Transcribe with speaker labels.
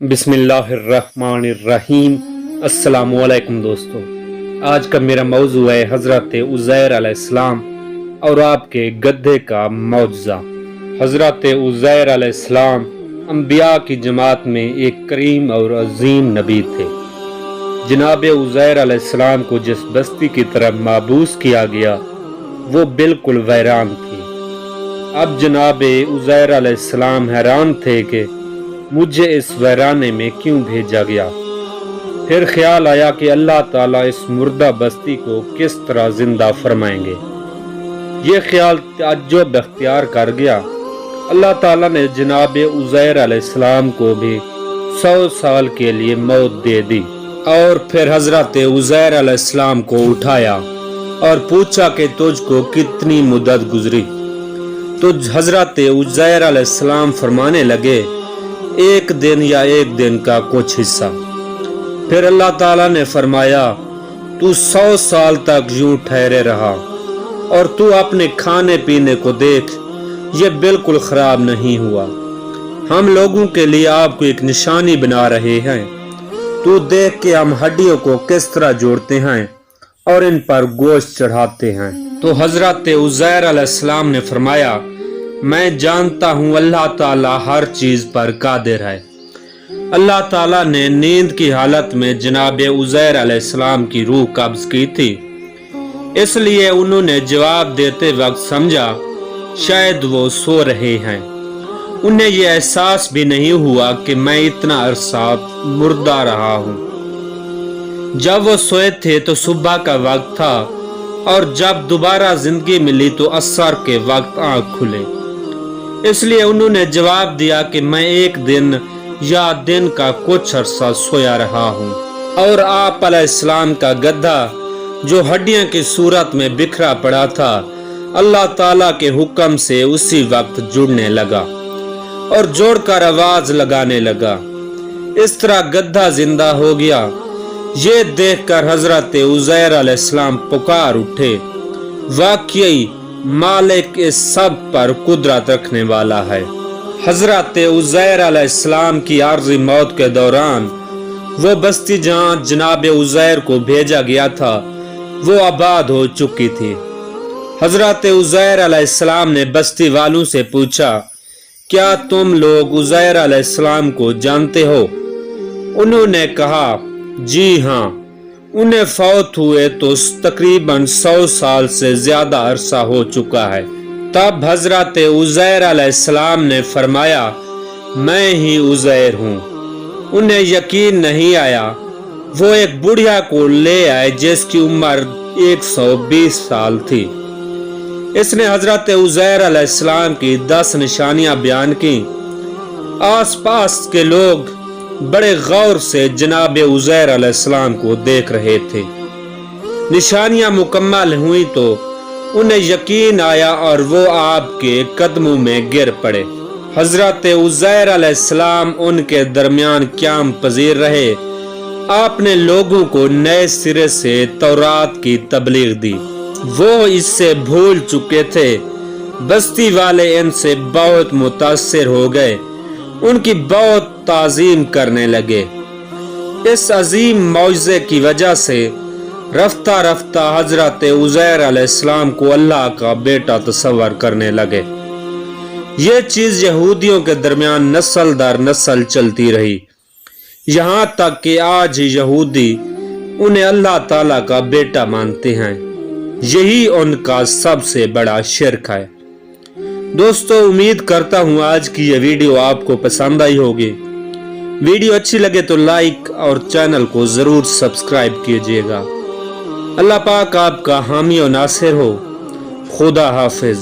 Speaker 1: बिस्मिल्लाहिर्रहमानिर्रहीम। अस्सलामुअलैकुम दोस्तों, आज का मेरा मौजू है हज़रत उज़ैर अलैहिस्सलाम और आपके गधे का मौजज़ा। हज़रत उज़ैर अलैहिस्सलाम अंबिया की जमात में एक करीम और अजीम नबी थे। जनाब उज़ैर अलैहिस्सलाम को जिस बस्ती की तरफ माबूस किया गया वो बिल्कुल वैरान थी। अब जनाब उज़ैर अलैहिस्सलाम हैरान थे कि मुझे इस वैराने में क्यों भेजा गया। फिर ख्याल आया कि अल्लाह ताला इस मुर्दा बस्ती को किस तरह जिंदा फरमाएंगे। ये ख्याल ताज्जुब अख्तियार कर गया। अल्लाह ताला ने जनाब उज़ैर अलैहिस्सलाम को भी 100 साल के लिए मौत दे दी और फिर हजरत उज़ैर अलैहिस्सलाम को उठाया और पूछा कि तुझको कितनी मुद्दत गुजरी। तो हजरत उज़ैर अलैहिस्सलाम फरमाने लगे, एक दिन या एक दिन का कुछ हिस्सा। फिर अल्लाह ताला ने फरमाया, तू 100 साल तक यूं ठहरे रहा और तू अपने खाने पीने को देख, ये बिल्कुल खराब नहीं हुआ। हम लोगों के लिए आपको एक निशानी बना रहे हैं। तू देख के हम हड्डियों को किस तरह जोड़ते हैं और इन पर गोश्त चढ़ाते हैं। तो हजरत उज़ैर अलैहिस्सलाम ने फरमाया, मैं जानता हूँ अल्लाह ताला हर चीज पर कादिर है। अल्लाह ताला ने नींद की हालत में जनाब उज़ैर अलैहिस्सलाम की रूह कब्ज की थी, इसलिए उन्होंने जवाब देते वक्त समझा शायद वो सो रहे हैं। उन्हें ये एहसास भी नहीं हुआ कि मैं इतना अरसा मुर्दा रहा हूँ। जब वो सोए थे तो सुबह का वक्त था और जब दोबारा जिंदगी मिली तो असर के वक्त आंख खुले। इसलिए उन्होंने जवाब दिया कि मैं एक दिन या दिन का कुछ अरसा सोया रहा हूँ। और आप अलैहिस्सलाम का गधा जो हड्डियों की सूरत में बिखरा पड़ा था, अल्लाह ताला के हुक्म से उसी वक्त जुड़ने लगा और जोड़कर आवाज लगाने लगा। इस तरह गधा जिंदा हो गया। ये देखकर हजरत उज़ैर अलैहिस्सलाम पुकार उठे, वाकई मालिक इस सब पर कुदरत रखने वाला है। हजरत उज़ैर अलैहिस्सलाम की आर्ज़ी मौत के दौरान वो बस्ती जहां जनाब उज़ैर को भेजा गया था वो आबाद हो चुकी थी। हजरत उज़ैर अलैहिस्सलाम ने बस्ती वालों से पूछा, क्या तुम लोग उज़ैर अलैहिस्सलाम को जानते हो? उन्होंने कहा, जी हाँ, उन्हें फौत हुए तो तकरीबन 100 साल से ज्यादा अरसा हो चुका है। तब हजरत उज़ैर अलैहिस्सलाम ने फरमाया, मैं ही उज़ैर हूँ। उन्हें यकीन नहीं आया। वो एक बुढ़िया को ले आए जिसकी उम्र 120 साल थी। इसने हजरत उज़ैर अलैहिस्सलाम की 10 निशानियां बयान की। आसपास के लोग बड़े गौर से जनाब उज़ैर अलैहिस्सलाम को देख रहे थे। निशानियां मुकम्मल हुई तो उन्हें यकीन आया और वो आपके कदमों में गिर पड़े। हजरत उज़ैर अलैहिस्सलाम उनके दरमियान क़याम पजीर रहे। आपने लोगों को नए सिरे से तौरात की तबलीग दी। वो इससे भूल चुके थे। बस्ती वाले इनसे बहुत मुतासिर हो गए, उनकी बहुत ताज़ीम करने लगे। इस अजीम मौजज़े की वजह से रफ्ता रफ्ता हजरत उज़ैर अलैहिस्सलाम को अल्लाह का बेटा तस्वर करने लगे। ये चीज यहूदियों के दरमियान नस्ल दर नस्ल चलती रही, यहाँ तक कि आज यहूदी उन्हें अल्लाह ताला का बेटा मानते हैं। यही उनका सबसे बड़ा शिर्क है। दोस्तों, उम्मीद करता हूँ आज की यह वीडियो आपको पसंद आई होगी। वीडियो अच्छी लगे तो लाइक और चैनल को जरूर सब्सक्राइब कीजिएगा। अल्लाह पाक आपका हामी और नासिर हो। खुदा हाफिज।